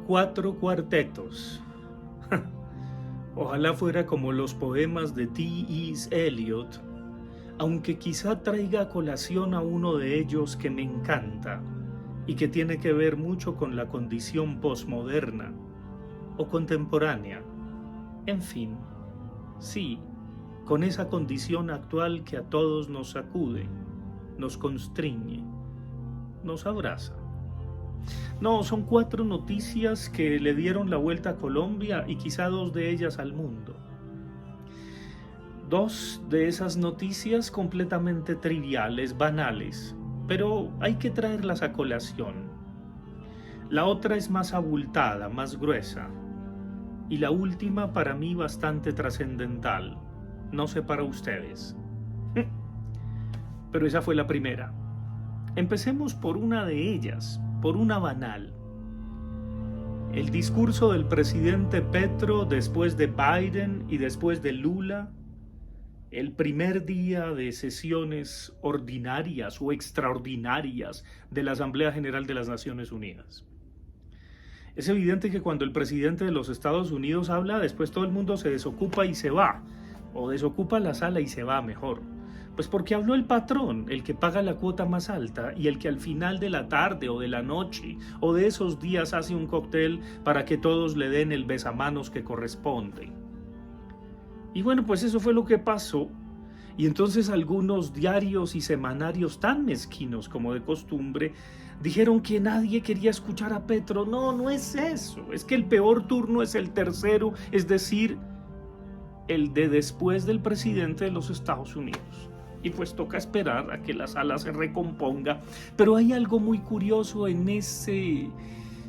4 cuartetos. Ojalá fuera como los poemas de T.S. Eliot, aunque quizá traiga a colación a uno de ellos que me encanta y que tiene que ver mucho con la condición posmoderna o contemporánea. En fin, sí, con esa condición actual que a todos nos sacude, nos constriñe, nos abraza. No, son 4 noticias que le dieron la vuelta a Colombia y quizá 2 de ellas al mundo. 2 de esas noticias completamente triviales, banales, pero hay que traerlas a colación. La otra es más abultada, más gruesa, y la última para mí bastante trascendental. No sé para ustedes. Pero esa fue la primera. Empecemos por una de ellas, por una banal. El discurso del presidente Petro después de Biden y después de Lula, el primer día de sesiones ordinarias o extraordinarias de la Asamblea General de las Naciones Unidas. Es evidente que cuando el presidente de los Estados Unidos habla, después todo el mundo se desocupa y se va, o desocupa la sala y se va mejor. Pues porque habló el patrón, el que paga la cuota más alta y el que al final de la tarde o de la noche o de esos días hace un cóctel para que todos le den el besamanos que corresponde. Y bueno, pues eso fue lo que pasó. Y entonces algunos diarios y semanarios tan mezquinos como de costumbre dijeron que nadie quería escuchar a Petro. No, no es eso. Es que el peor turno es el tercero, es decir, el de después del presidente de los Estados Unidos. Y pues toca esperar a que la sala se recomponga. Pero hay algo muy curioso en ese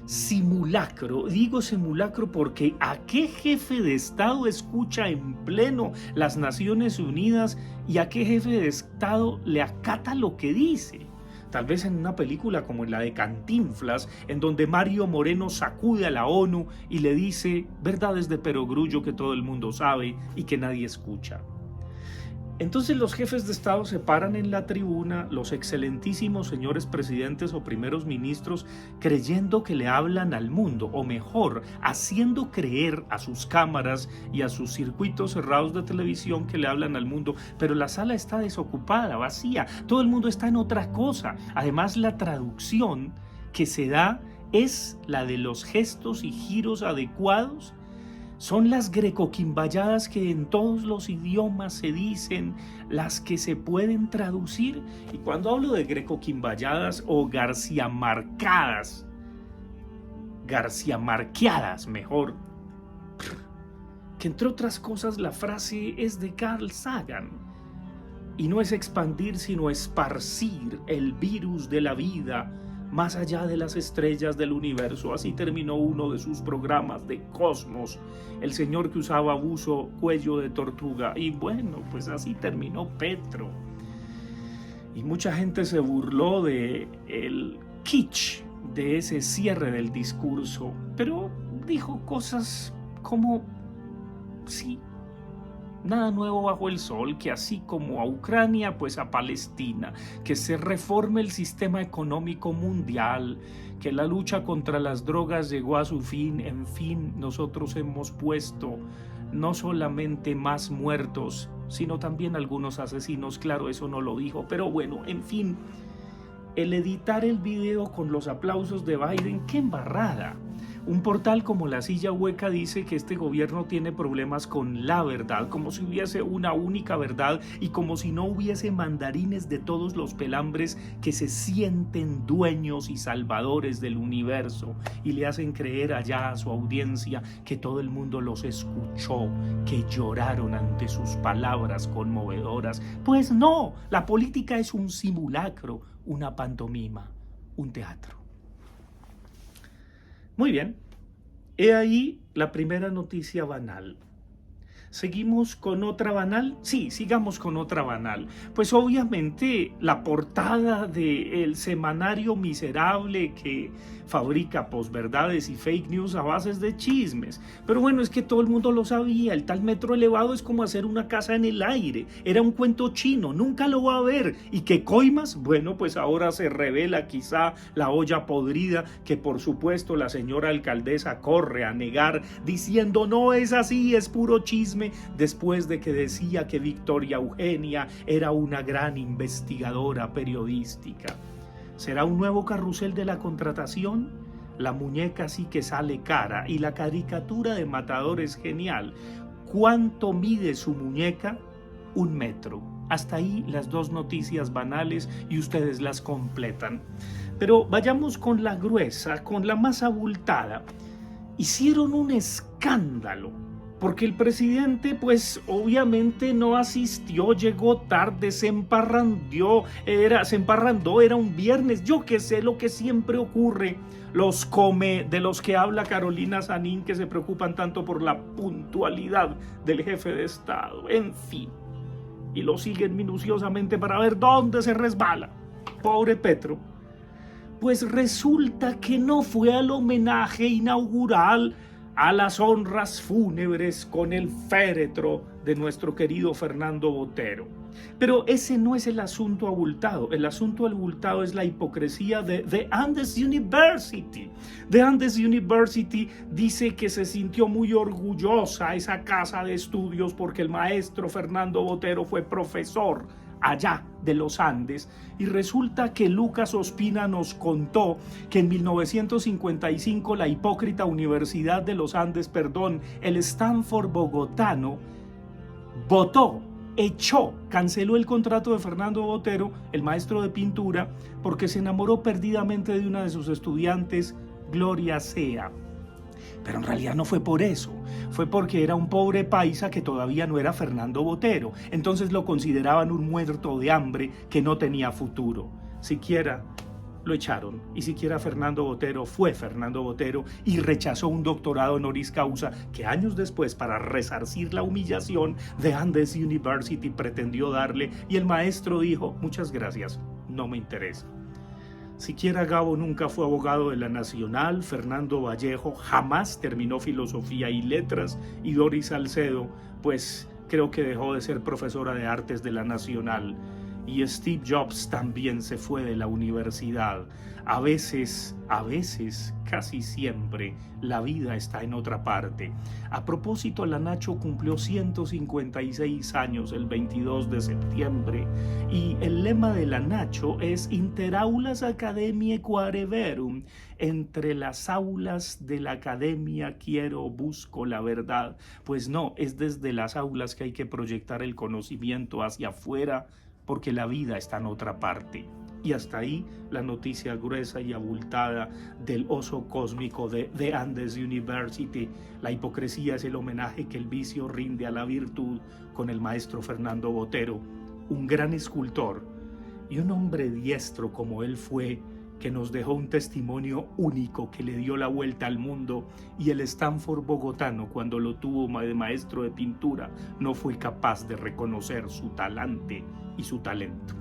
simulacro. Digo simulacro porque ¿a qué jefe de Estado escucha en pleno las Naciones Unidas y a qué jefe de Estado le acata lo que dice? Tal vez en una película como en la de Cantinflas, en donde Mario Moreno sacude a la ONU y le dice verdades de perogrullo que todo el mundo sabe y que nadie escucha. Entonces los jefes de Estado se paran en la tribuna, los excelentísimos señores presidentes o primeros ministros, creyendo que le hablan al mundo, o mejor, haciendo creer a sus cámaras y a sus circuitos cerrados de televisión que le hablan al mundo, pero la sala está desocupada, vacía, todo el mundo está en otra cosa. Además, la traducción que se da es la de los gestos y giros adecuados. Son las grecoquimbayadas que en todos los idiomas se dicen, las que se pueden traducir. Y cuando hablo de grecoquimbayadas o garciamarqueadas mejor, que entre otras cosas la frase es de Carl Sagan, y no es expandir sino esparcir el virus de la vida más allá de las estrellas del universo. Así terminó uno de sus programas de Cosmos, el señor que usaba buzo cuello de tortuga. Y bueno, pues así terminó Petro. Y mucha gente se burló de el kitsch de ese cierre del discurso, pero dijo cosas como, sí, nada nuevo bajo el sol, que así como a Ucrania, pues a Palestina, que se reforme el sistema económico mundial, que la lucha contra las drogas llegó a su fin. En fin, nosotros hemos puesto no solamente más muertos, sino también algunos asesinos. Claro, eso no lo dijo, pero bueno, en fin, el editar el video con los aplausos de Biden, ¡qué embarrada! Un portal como La Silla Hueca dice que este gobierno tiene problemas con la verdad, como si hubiese una única verdad y como si no hubiese mandarines de todos los pelambres que se sienten dueños y salvadores del universo y le hacen creer allá a su audiencia que todo el mundo los escuchó, que lloraron ante sus palabras conmovedoras. Pues no, la política es un simulacro, una pantomima, un teatro. Muy bien, he ahí la primera noticia banal. ¿Seguimos con otra banal? Sí, sigamos con otra banal. Pues obviamente la portada del semanario miserable que fabrica posverdades y fake news a bases de chismes. Pero bueno, es que todo el mundo lo sabía. El tal metro elevado es como hacer una casa en el aire. Era un cuento chino, nunca lo va a ver. ¿Y qué coimas? Bueno, pues ahora se revela quizá la olla podrida que por supuesto la señora alcaldesa corre a negar diciendo no es así, es puro chisme, después de que decía que Victoria Eugenia era una gran investigadora periodística. ¿Será un nuevo carrusel de la contratación? La muñeca sí que sale cara y la caricatura de Matador es genial. ¿Cuánto mide su muñeca? 1 metro. Hasta ahí las dos noticias banales y ustedes las completan. Pero vayamos con la gruesa, con la más abultada. Hicieron un escándalo, porque el presidente pues obviamente no asistió, llegó tarde, se emparrandó, era un viernes, yo qué sé, lo que siempre ocurre, de los que habla Carolina Sanín, que se preocupan tanto por la puntualidad del jefe de Estado, en fin, y lo siguen minuciosamente para ver dónde se resbala. Pobre Petro. Pues resulta que no fue al homenaje inaugural a las honras fúnebres con el féretro de nuestro querido Fernando Botero. Pero ese no es el asunto abultado. El asunto abultado es la hipocresía de The Andes University. The Andes University dice que se sintió muy orgullosa esa casa de estudios porque el maestro Fernando Botero fue profesor allá de los Andes, y resulta que Lucas Ospina nos contó que en 1955 la hipócrita Universidad de los Andes, el Stanford bogotano, canceló el contrato de Fernando Botero, el maestro de pintura, porque se enamoró perdidamente de una de sus estudiantes, Gloria Sea. Pero en realidad no fue por eso, fue porque era un pobre paisa que todavía no era Fernando Botero, entonces lo consideraban un muerto de hambre que no tenía futuro. Siquiera lo echaron, y siquiera Fernando Botero fue Fernando Botero y rechazó un doctorado honoris causa que años después, para resarcir la humillación, The Andes University pretendió darle, y el maestro dijo, muchas gracias, no me interesa. Siquiera Gabo nunca fue abogado de la Nacional, Fernando Vallejo jamás terminó filosofía y letras, y Doris Salcedo, pues creo que dejó de ser profesora de artes de la Nacional. Y Steve Jobs también se fue de la universidad. A veces, casi siempre, la vida está en otra parte. A propósito, la Nacho cumplió 156 años el 22 de septiembre y el lema de la Nacho es Inter aulas academiae quare verum. Entre las aulas de la academia busco la verdad. Pues no, es desde las aulas que hay que proyectar el conocimiento hacia afuera, porque la vida está en otra parte. Y hasta ahí la noticia gruesa y abultada del oso cósmico de The Andes University. La hipocresía es el homenaje que el vicio rinde a la virtud con el maestro Fernando Botero, un gran escultor y un hombre diestro como él fue, que nos dejó un testimonio único que le dio la vuelta al mundo, y el Stanford bogotano, cuando lo tuvo de maestro de pintura, no fue capaz de reconocer su talante y su talento.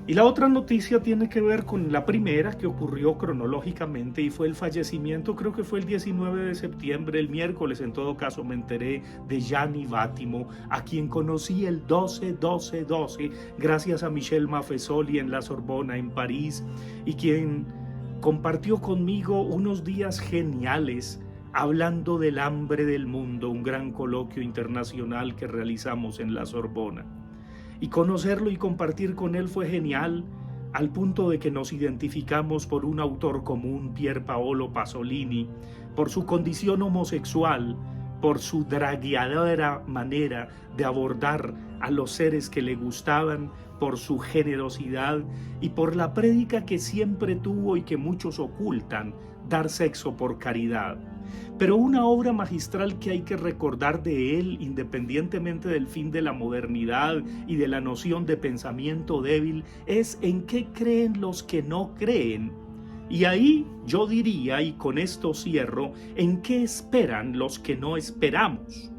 Y la otra noticia tiene que ver con la primera, que ocurrió cronológicamente, y fue el fallecimiento, creo que fue el 19 de septiembre, el miércoles en todo caso me enteré, de Gianni Vattimo, a quien conocí el 12-12-12 gracias a Michel Maffesoli en la Sorbona en París, y quien compartió conmigo unos días geniales hablando del hambre del mundo, un gran coloquio internacional que realizamos en la Sorbona. Y conocerlo y compartir con él fue genial, al punto de que nos identificamos por un autor común, Pier Paolo Pasolini, por su condición homosexual, por su dragueadora manera de abordar a los seres que le gustaban, por su generosidad y por la prédica que siempre tuvo y que muchos ocultan, dar sexo por caridad. Pero una obra magistral que hay que recordar de él, independientemente del fin de la modernidad y de la noción de pensamiento débil, es En qué creen los que no creen. Y ahí yo diría, y con esto cierro, ¿en qué esperan los que no esperamos?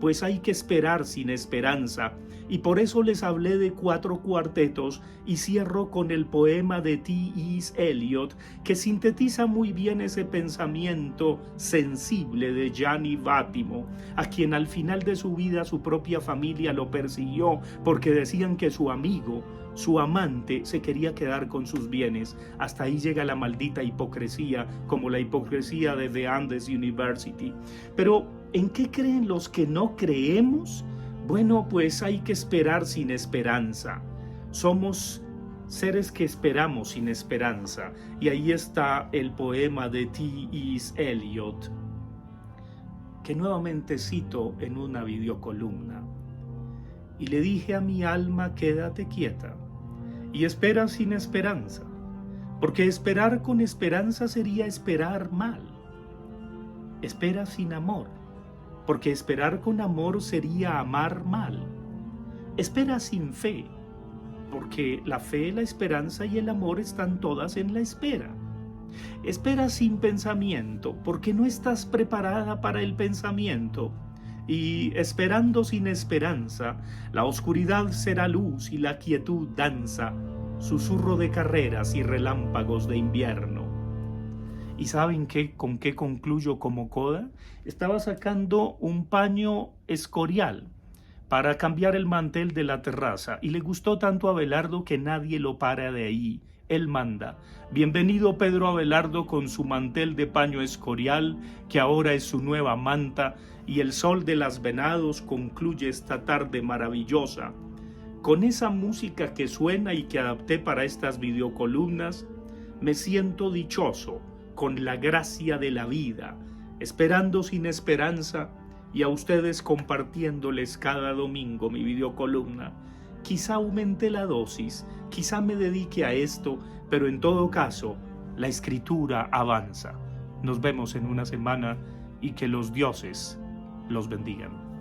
pues hay que esperar sin esperanza. Y por eso les hablé de 4 cuartetos y cierro con el poema de T.S. Eliot, que sintetiza muy bien ese pensamiento sensible de Gianni Vattimo, a quien al final de su vida su propia familia lo persiguió porque decían que su amigo, su amante, se quería quedar con sus bienes. Hasta ahí llega la maldita hipocresía, como la hipocresía de The Andes University. Pero, ¿en qué creen los que no creemos? Bueno, pues hay que esperar sin esperanza. Somos seres que esperamos sin esperanza. Y ahí está el poema de T.S. Eliot, que nuevamente cito en una videocolumna. Y le dije a mi alma, quédate quieta y espera sin esperanza, porque esperar con esperanza sería esperar mal. Espera sin amor, porque esperar con amor sería amar mal. Espera sin fe, porque la fe, la esperanza y el amor están todas en la espera. Espera sin pensamiento, porque no estás preparada para el pensamiento. Y esperando sin esperanza, la oscuridad será luz y la quietud danza, susurro de carreras y relámpagos de invierno. ¿Y saben con qué concluyo como coda? Estaba sacando un paño Escorial para cambiar el mantel de la terraza y le gustó tanto a Abelardo que nadie lo para de ahí. Él manda. Bienvenido Pedro Abelardo con su mantel de paño Escorial, que ahora es su nueva manta, y el sol de las Venados concluye esta tarde maravillosa. Con esa música que suena y que adapté para estas videocolumnas, me siento dichoso, con la gracia de la vida, esperando sin esperanza, y a ustedes compartiéndoles cada domingo mi videocolumna. Quizá aumente la dosis, quizá me dedique a esto, pero en todo caso, la escritura avanza. Nos vemos en una semana y que los dioses los bendigan.